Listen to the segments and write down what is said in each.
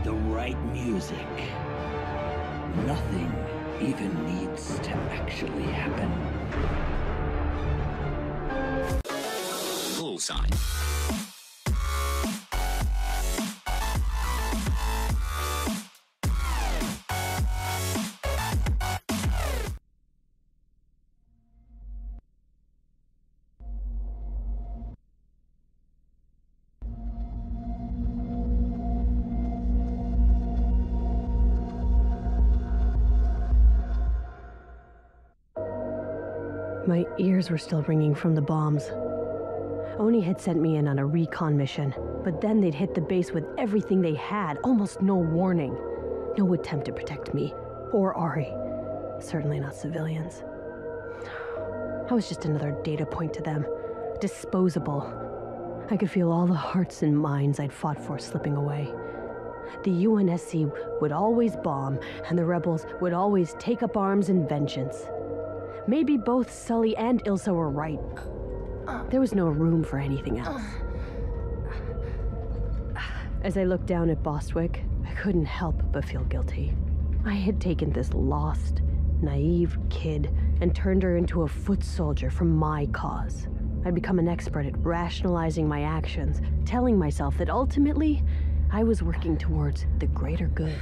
the right music, nothing even needs to actually happen. Bullseye. My ears were still ringing from the bombs. Oni had sent me in on a recon mission, but then they'd hit the base with everything they had, almost no warning. No attempt to protect me, or Ari. Certainly not civilians. I was just another data point to them. Disposable. I could feel all the hearts and minds I'd fought for slipping away. The UNSC would always bomb, and the rebels would always take up arms in vengeance. Maybe both Sully and Ilsa were right. There was no room for anything else. As I looked down at Bostwick, I couldn't help but feel guilty. I had taken this lost, naive kid and turned her into a foot soldier for my cause. I'd become an expert at rationalizing my actions, telling myself that ultimately, I was working towards the greater good.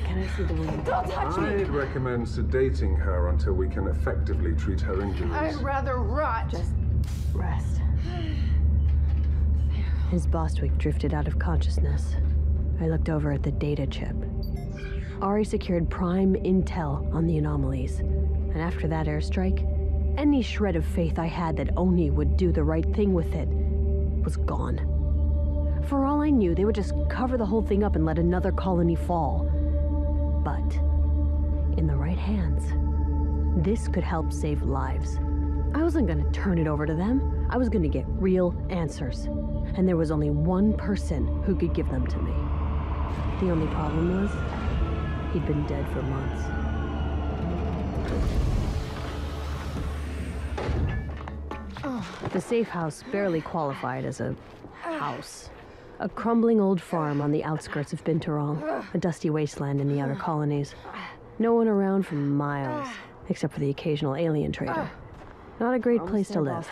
Can I see the room? Don't touch me! I'd recommend sedating her until we can effectively treat her injuries. I'd rather rot. Just rest. As Bostwick drifted out of consciousness, I looked over at the data chip. Ari secured prime intel on the anomalies, and after that airstrike, any shred of faith I had that Oni would do the right thing with it was gone. For all I knew, they would just cover the whole thing up and let another colony fall. But in the right hands, this could help save lives. I wasn't going to turn it over to them. I was going to get real answers. And there was only one person who could give them to me. The only problem was, he'd been dead for months. The safe house barely qualified as a house. A crumbling old farm on the outskirts of Binturong, a dusty wasteland in the outer colonies. No one around for miles, except for the occasional alien trader. Not a great place to live,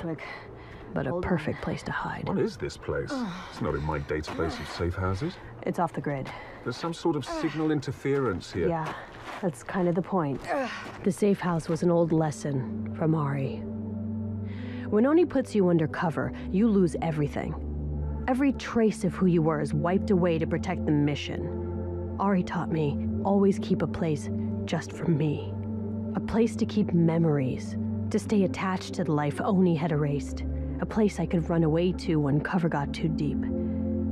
but a perfect place to hide. What is this place? It's not in my database of safe houses. It's off the grid. There's some sort of signal interference here. Yeah, that's kind of the point. The safe house was an old lesson from Ari. When Oni puts you under cover, you lose everything. Every trace of who you were is wiped away to protect the mission. Ari taught me, always keep a place just for me. A place to keep memories, to stay attached to the life Oni had erased. A place I could run away to when cover got too deep.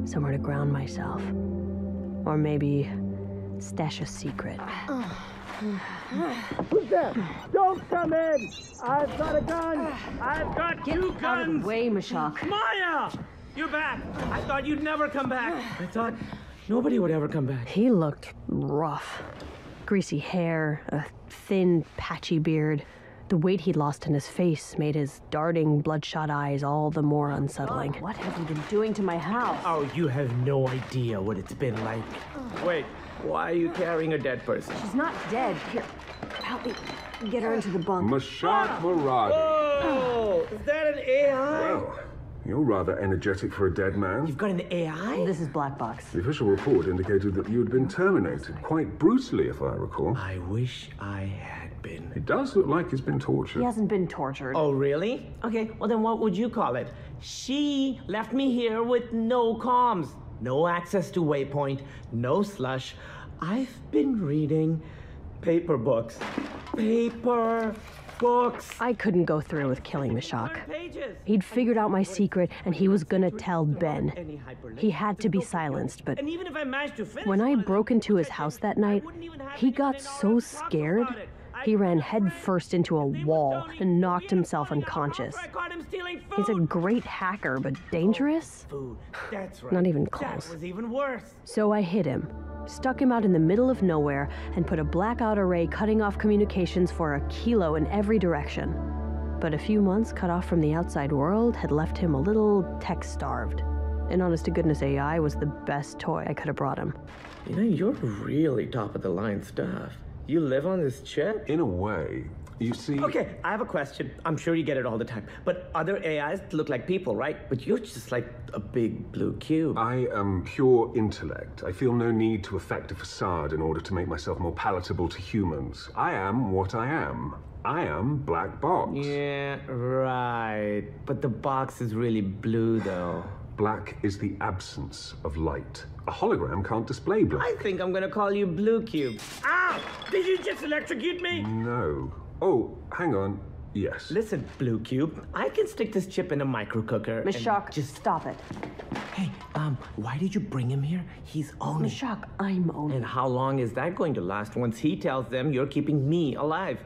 Somewhere to ground myself. Or maybe stash a secret. Who's there? Don't come in! I've got a gun! I've got Get two out guns! of the way, Mashak. Maya! You're back! I thought you'd never come back. I thought nobody would ever come back. He looked rough. Greasy hair, a thin, patchy beard. The weight he'd lost in his face made his darting, bloodshot eyes all the more unsettling. What have you been doing to my house? Oh, you have no idea what it's been like. Wait, why are you carrying a dead person? She's not dead. Here, help me get her into the bunk. Mashak Murad. Oh, is that an AI? Well, you're rather energetic for a dead man. You've got an AI? This is Black Box. The official report indicated that you had been terminated, quite brutally, if I recall. I wish I had been. It does look like he's been tortured. He hasn't been tortured. Oh, really? Okay, well then what would you call it? She left me here with no comms, no access to Waypoint, no slush. I've been reading paper books. Paper books. I couldn't go through with killing Mashak. Pages. He'd figured out my secret, and he was gonna tell Ben. Any hyperlink. He had to be silenced, but And even if I managed to finish when I one, broke into his house that night, he got so scared, he ran headfirst into a wall and knocked himself unconscious. I caught him stealing food. He's a great hacker, but dangerous? Food. That's right. Not even close. That was even worse. So I hid him, stuck him out in the middle of nowhere, and put a blackout array cutting off communications for a kilo in every direction. But a few months cut off from the outside world had left him a little tech-starved. And honest to goodness, AI was the best toy I could have brought him. You know, you're really top of the line stuff. You live on this chip? In a way, you see... Okay, I have a question. I'm sure you get it all the time. But other AIs look like people, right? But you're just like a big blue cube. I am pure intellect. I feel no need to affect a facade in order to make myself more palatable to humans. I am what I am. I am Black Box. Yeah, right. But the box is really blue, though. Black is the absence of light. A hologram can't display black. I think I'm gonna call you Blue Cube. Ah! Did you just electrocute me? No. Oh, hang on. Yes. Listen, Blue Cube, I can stick this chip in a micro cooker. Miss and Shock, just stop it. Hey, why did you bring him here? He's Oni. Miss Shock, I'm Oni. And how long is that going to last once he tells them you're keeping me alive?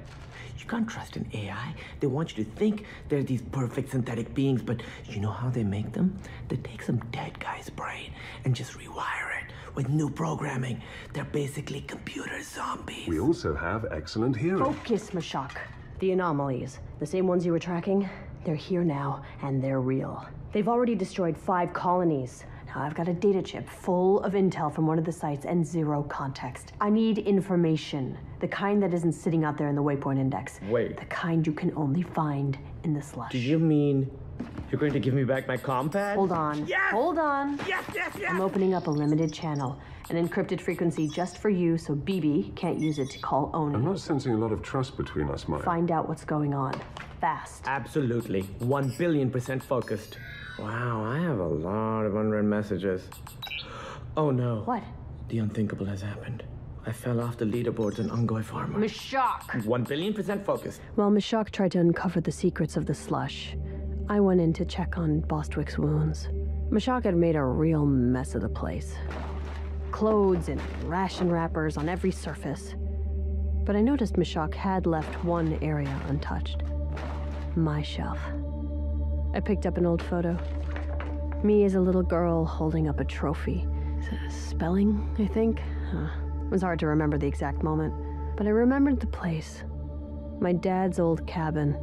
You can't trust an AI. They want you to think they're these perfect synthetic beings, but you know how they make them? They take some dead guy's brain and just rewire it with new programming. They're basically computer zombies. We also have excellent hearing. Focus, Miss Shock. The anomalies, the same ones you were tracking, they're here now, and they're real. They've already destroyed 5 colonies. Now I've got a data chip full of intel from one of the sites and 0 context. I need information. The kind that isn't sitting out there in the waypoint index. Wait. The kind you can only find in the slush. Do you mean you're going to give me back my compad? Hold on. Yes! Hold on. Yes, yes, yes! I'm opening up a limited channel, an encrypted frequency just for you so BB can't use it to call Oni. I'm not sensing a lot of trust between us, Maya. Find out what's going on. Fast. Absolutely. 1,000,000,000% focused. Wow, I have a lot of unread messages. Oh no. What? The unthinkable has happened. I fell off the leaderboards in Ungoy Farmer. Miss Shock. 1,000,000,000% focused. While Miss Shock tried to uncover the secrets of the slush, I went in to check on Bostwick's wounds. Miss Shock had made a real mess of the place. Clothes and ration wrappers on every surface. But I noticed Miss Shock had left one area untouched. My shelf. I picked up an old photo. Me as a little girl holding up a trophy. Spelling, I think? It was hard to remember the exact moment, but I remembered the place. My dad's old cabin.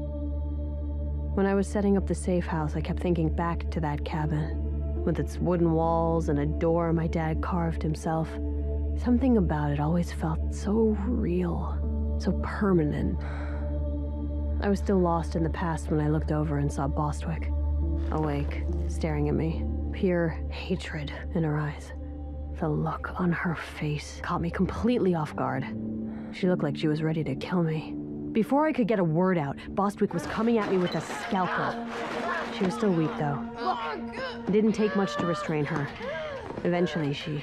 When I was setting up the safe house, I kept thinking back to that cabin, with its wooden walls and a door my dad carved himself. Something about it always felt so real, so permanent. I was still lost in the past when I looked over and saw Bostwick, awake, staring at me, pure hatred in her eyes. The look on her face caught me completely off guard. She looked like she was ready to kill me. Before I could get a word out, Bostwick was coming at me with a scalpel. She was still weak, though. It didn't take much to restrain her. Eventually, she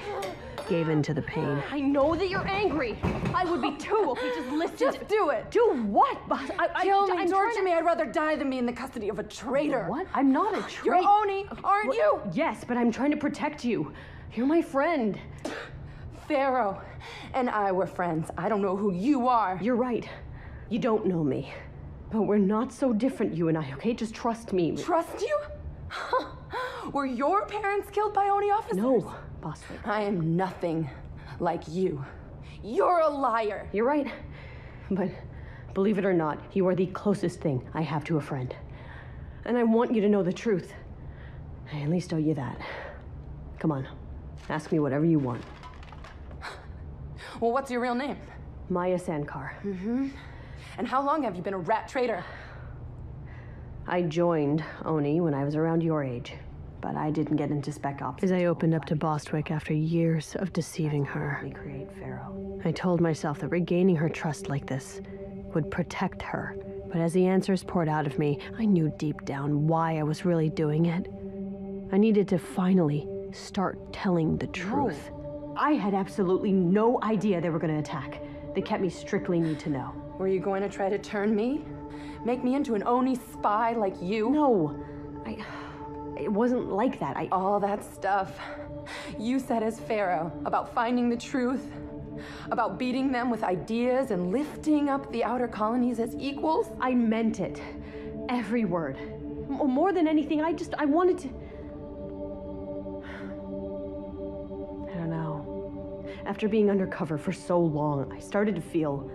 gave in to the pain. I know that you're angry. I would be too if we just listened. Just do it. Do what, boss? Kill me, I'm torture trying me. I'd rather die than be in the custody of a traitor. What? I'm not a traitor. You're Oni, aren't you? Yes, but I'm trying to protect you. You're my friend. Pharaoh and I were friends. I don't know who you are. You're right. You don't know me. But we're not so different, you and I, okay? Just trust me. Trust you? Were your parents killed by Oni officers? No, Bostwick. I am nothing like you. You're a liar. You're right. But believe it or not, you are the closest thing I have to a friend. And I want you to know the truth. I at least owe you that. Come on. Ask me whatever you want. Well, what's your real name? Maya Sankar. And how long have you been a rat traitor? I joined Oni when I was around your age, but I didn't get into Spec Ops. As I opened up to Bostwick after years of deceiving her, I told myself that regaining her trust like this would protect her. But as the answers poured out of me, I knew deep down why I was really doing it. I needed to finally start telling the truth. I had absolutely no idea they were going to attack. They kept me strictly need to know. Were you going to try to turn me? Make me into an Oni spy like you? No, it wasn't like that. All that stuff you said as Pharaoh about finding the truth, about beating them with ideas and lifting up the outer colonies as equals. I meant it. Every word. More than anything, I wanted to... I don't know. After being undercover for so long, I started to feel...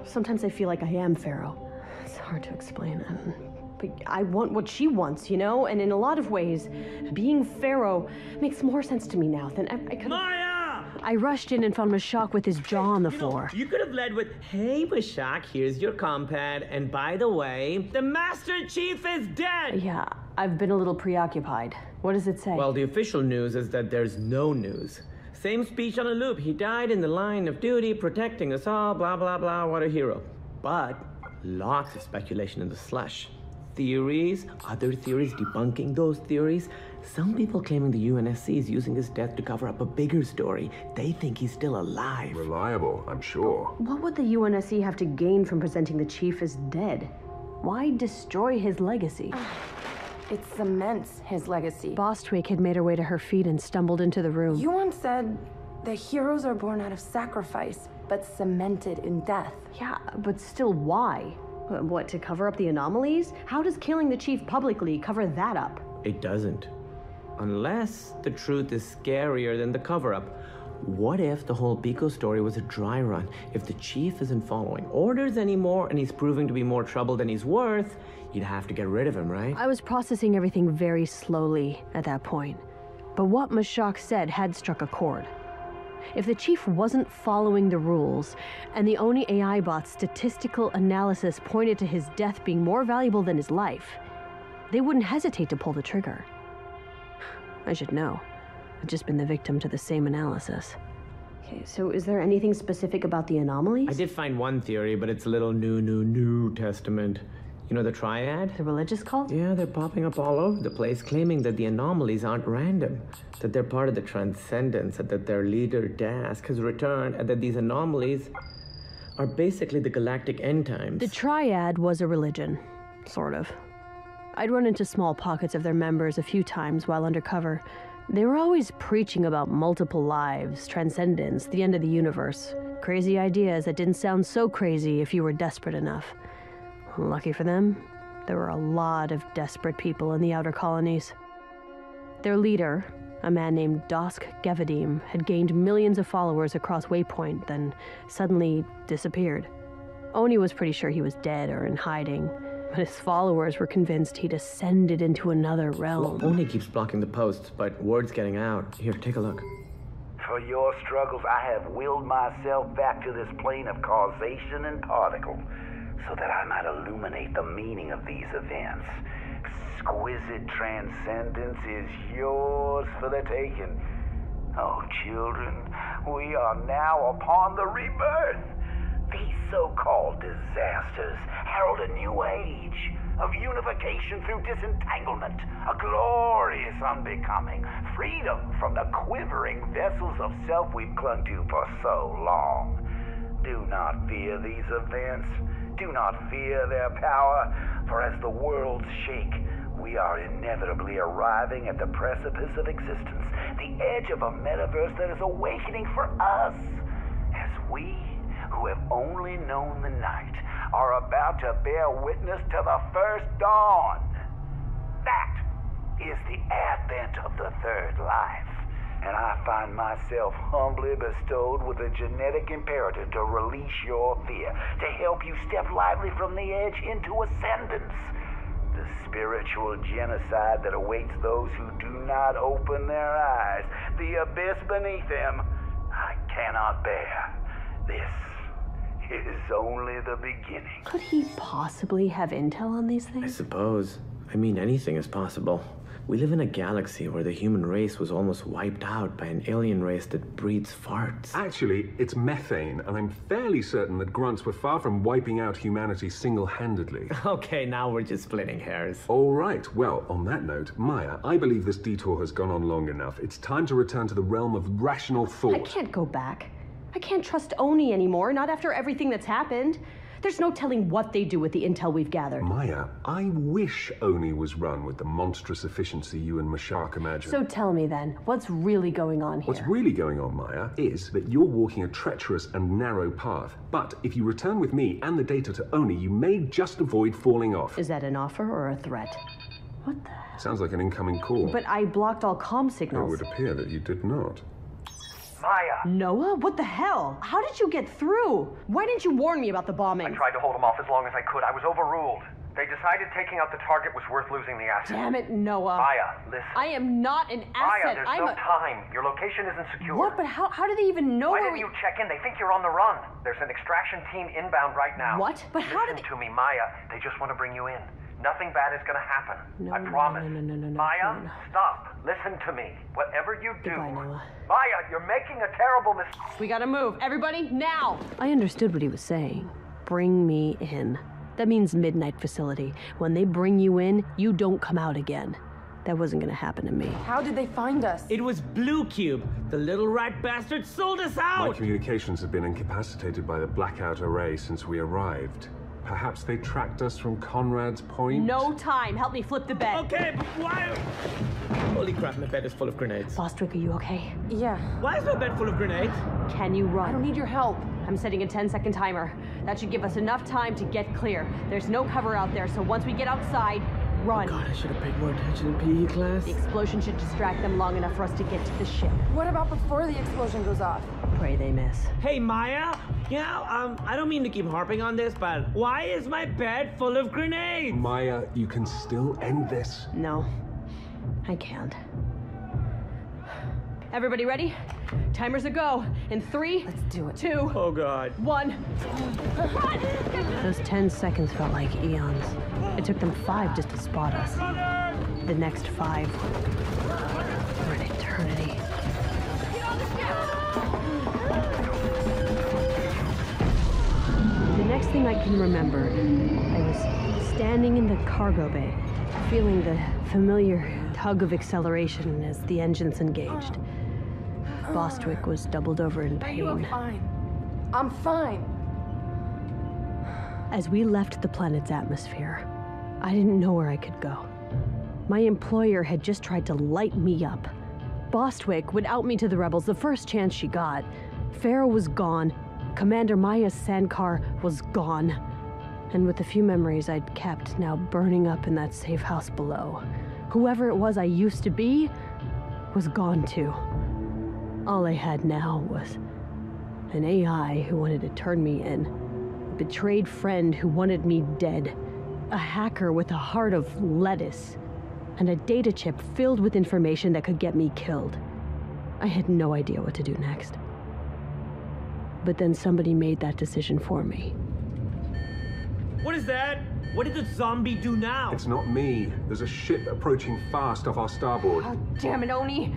Sometimes I feel like I am Pharaoh. It's hard to explain. but I want what she wants, you know? And in a lot of ways, being Pharaoh makes more sense to me now than I could. Maya! I rushed in and found Mashak with his jaw on the floor. You could have led with, "Hey, Mashak, here's your compad, and by the way, the Master Chief is dead!" Yeah, I've been a little preoccupied. What does it say? Well, the official news is that there's no news. Same speech on a loop. He died in the line of duty, protecting us all, blah, blah, blah, what a hero. But lots of speculation in the slush. Theories, other theories debunking those theories. Some people claiming the UNSC is using his death to cover up a bigger story. They think he's still alive. Reliable, I'm sure. What would the UNSC have to gain from presenting the chief as dead? Why destroy his legacy? It cements his legacy. Bostwick had made her way to her feet and stumbled into the room. You once said the heroes are born out of sacrifice, but cemented in death. Yeah, but still, why? What, to cover up the anomalies? How does killing the chief publicly cover that up? It doesn't. Unless the truth is scarier than the cover-up. What if the whole Pico story was a dry run? If the chief isn't following orders anymore and he's proving to be more trouble than he's worth, you'd have to get rid of him, right? I was processing everything very slowly at that point. But what Mashak said had struck a chord. If the chief wasn't following the rules, and the Oni AI bot's statistical analysis pointed to his death being more valuable than his life, they wouldn't hesitate to pull the trigger. I should know. I've just been the victim to the same analysis. Okay, so is there anything specific about the anomalies? I did find one theory, but it's a little New Testament. You know the triad? The religious cult? Yeah, they're popping up all over the place, claiming that the anomalies aren't random, that they're part of the transcendence, and that their leader, Dask, has returned, and that these anomalies are basically the galactic end times. The triad was a religion, sort of. I'd run into small pockets of their members a few times while undercover. They were always preaching about multiple lives, transcendence, the end of the universe. Crazy ideas that didn't sound so crazy if you were desperate enough. Lucky for them, there were a lot of desperate people in the outer colonies. Their leader, a man named Dosk Gevadim, had gained millions of followers across Waypoint, then suddenly disappeared. Oni was pretty sure he was dead or in hiding, but his followers were convinced he'd ascended into another realm. Well, Oni keeps blocking the posts, but word's getting out. Here, take a look. For your struggles, I have willed myself back to this plane of causation and particle, so that I might illuminate the meaning of these events. Exquisite transcendence is yours for the taking. Oh, children, we are now upon the rebirth. These so-called disasters herald a new age of unification through disentanglement, a glorious unbecoming, freedom from the quivering vessels of self we've clung to for so long. Do not fear these events. Do not fear their power, for as the worlds shake, we are inevitably arriving at the precipice of existence, the edge of a metaverse that is awakening for us, as we, who have only known the night, are about to bear witness to the first dawn. That is the advent of the third life. And I find myself humbly bestowed with a genetic imperative to release your fear, to help you step lightly from the edge into ascendance. The spiritual genocide that awaits those who do not open their eyes, the abyss beneath them, I cannot bear. This is only the beginning. Could he possibly have intel on these I things? suppose. I mean, anything is possible. We live in a galaxy where the human race was almost wiped out by an alien race that breeds farts. Actually, it's methane, and I'm fairly certain that grunts were far from wiping out humanity single-handedly. Okay, now we're just splitting hairs. All right, well, on that note, Maya, I believe this detour has gone on long enough. It's time to return to the realm of rational thought. I can't go back. I can't trust Oni anymore, not after everything that's happened. There's no telling what they do with the intel we've gathered. Maya, I wish Oni was run with the monstrous efficiency you and Mashak imagine. So tell me then, what's really going on here? What's really going on, Maya, is that you're walking a treacherous and narrow path. But if you return with me and the data to Oni, you may just avoid falling off. Is that an offer or a threat? What the? Sounds like an incoming call. But I blocked all comm It signals. would appear that you did not. Maya! Noah, what the hell? How did you get through? Why didn't you warn me about the bombing? I tried to hold him off as long as I could. I was overruled. They decided taking out the target was worth losing the asset. Damn it, Noah. Maya, listen. I am not an asset. Maya, there's I'm no time. Your location isn't secure. What? But how do they even know Why where didn't you check in? They think you're on the run. There's an extraction team inbound right now. What? But how did Listen to me, Maya. They just want to bring you in. Nothing bad is going to happen. No, I promise. no, Maya, no. stop. Listen to me. Whatever you do. Goodbye, Noah. Maya, you're making a terrible mistake. We gotta move. Everybody, now! I understood what he was saying. Bring me in. That means midnight facility. When they bring you in, you don't come out again. That wasn't gonna happen to me. How did they find us? It was Blue Cube. The little rat bastard sold us My out! communications have been incapacitated by the blackout array since we arrived. Perhaps they tracked us from Conrad's Point? No time. Help me flip the bed. Okay, but why? Holy crap, my bed is full of grenades. Bostwick, are you okay? Yeah. Why is my bed full of grenades? Can you run? I don't need your help. I'm setting a 10-second timer. That should give us enough time to get clear. There's no cover out there, so once we get outside, run. God, I should have paid more attention in PE class. The explosion should distract them long enough for us to get to the ship. What about before the explosion goes off? Pray they miss. Hey, Maya. Yeah, I don't mean to keep harping on this, but why is my bed full of grenades? Maya, you can still end this. No, I can't. Everybody ready? Timers a go. In 3, Let's do it. 2, Oh, God. 1. Those 10 seconds felt like eons. It took them 5 just to spot us. The next 5 were an eternity. The next thing I can remember, I was standing in the cargo bay, feeling the familiar tug of acceleration as the engines engaged. Bostwick was doubled over in You are pain. fine. I'm fine. As we left the planet's atmosphere, I didn't know where I could go. My employer had just tried to light me up. Bostwick would out me to the rebels the first chance she got. Pharaoh was gone. Commander Maya Sankar was gone. And with the few memories I'd kept now burning up in that safe house below, whoever it was I used to be was gone too. All I had now was an AI who wanted to turn me in, a betrayed friend who wanted me dead, a hacker with a heart of lettuce, and a data chip filled with information that could get me killed. I had no idea what to do next. But then somebody made that decision for me. What is that? What did the zombie do now? It's not me. There's a ship approaching fast off our starboard. Oh, damn it, Oni.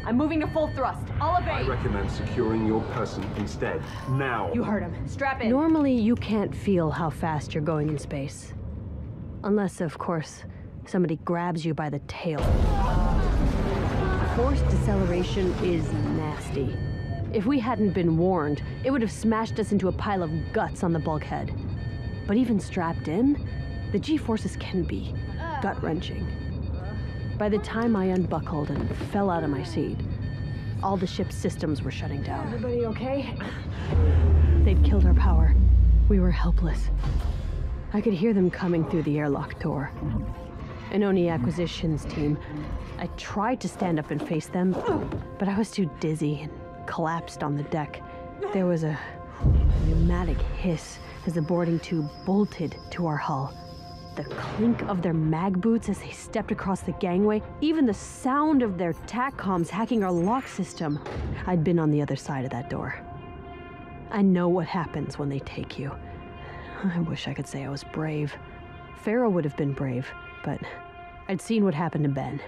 I'm moving to full thrust. I'll I evade. recommend securing your person instead. Now. You heard him. Strap in. Normally, you can't feel how fast you're going in space. Unless, of course, somebody grabs you by the tail. Forced deceleration is nasty. If we hadn't been warned, it would have smashed us into a pile of guts on the bulkhead. But even strapped in, the G-forces can be gut-wrenching. By the time I unbuckled and fell out of my seat, all the ship's systems were shutting down. Everybody okay? They'd killed our power. We were helpless. I could hear them coming through the airlock door. An Oni acquisitions team. I tried to stand up and face them, but I was too dizzy and collapsed on the deck. There was a pneumatic hiss as the boarding tube bolted to our hull. The clink of their mag boots as they stepped across the gangway, even the sound of their TACCOMs hacking our lock system. I'd been on the other side of that door. I know what happens when they take you. I wish I could say I was brave. Pharaoh would have been brave, but I'd seen what happened to Ben.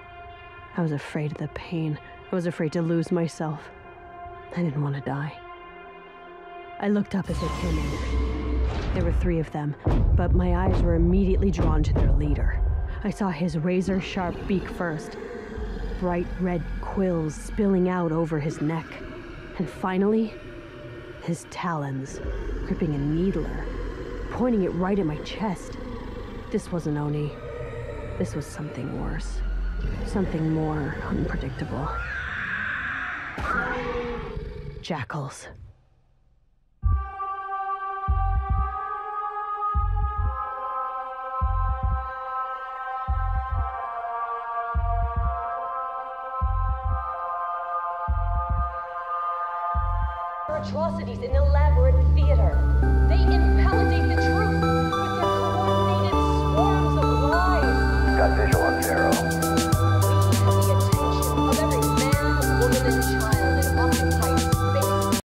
I was afraid of the pain. I was afraid to lose myself. I didn't want to die. I looked up as they came in. There were 3 of them, but my eyes were immediately drawn to their leader. I saw his razor-sharp beak first, bright red quills spilling out over his neck, and finally, his talons, gripping a needler, pointing it right at my chest. This wasn't Oni. This was something worse. Something more unpredictable. Jackals. Atrocities in elaborate theater. They invalidate the truth.